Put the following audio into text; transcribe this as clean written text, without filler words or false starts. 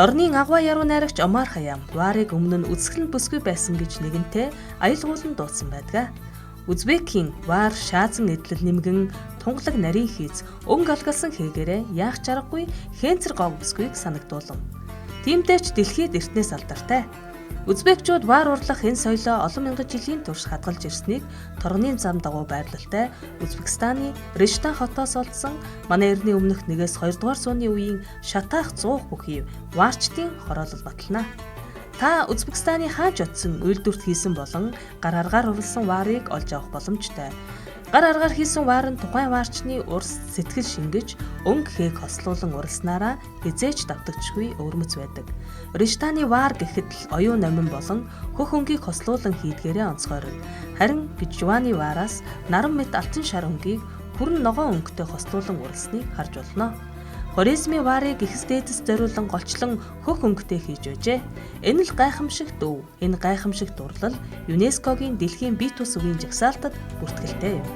Дорны агва яруу найрагч Омар Хаям варыг өмнө нь үзэсгэлэн бүсгүй байсан гэж нэгэнтээ аялгуулан дуудсан байдаг. Узбекийн вар шаазан эдлэл нэмгэн тунгалаг нарийн хийц өнгө алгалсан хээгээрээ яах чаргагүй хэнцэр гог бүсгүйг санагдуулав. Тиймдээч дэлхийд эртнээс алдартай. Узбекчууд вар урлах энэ соёлоо олон мянган жилийн турш хадгалж ирснийг торгоны зам дагуу байрлалтай Узбекистаны Рештан хотоос олдсон манай эртний өмнөх 1-2 дугаар зууны үеийн шатаах 100 бүхий варчдын хороолол батална. Та Узбекистаны хааж утсан үйлдвэрт хийсэн болон гар аргаар урлсан варыг олж авах боломжтой. Гар аргаар хийсэн вар нь тухайн варчны урс сэтгэл шингэж өнгө хээг хослуулан уралснараа хизээч давтагдчихгүй өвөрмөц байдаг. Рештаны вар гэхэд л оюун номин болон хөх өнгийг хослуулан хийдгээрээ онцгойрно. Харин Гижваны вараас наран мэт алтан шар өнгийг хүрэн ногоон өнгөтэй хослуулан уралсныг харж болно. Хорезмийн варыг ихс дээдэс зориулан голчлон хөх өнгөтэй хийж байжээ. Энэ л гайхамшигт өв. Энэ гайхамшигт урлал ЮНЕСКОгийн дэлхийн бие тус өвийн жагсаалтад бүртгэлтэй юм.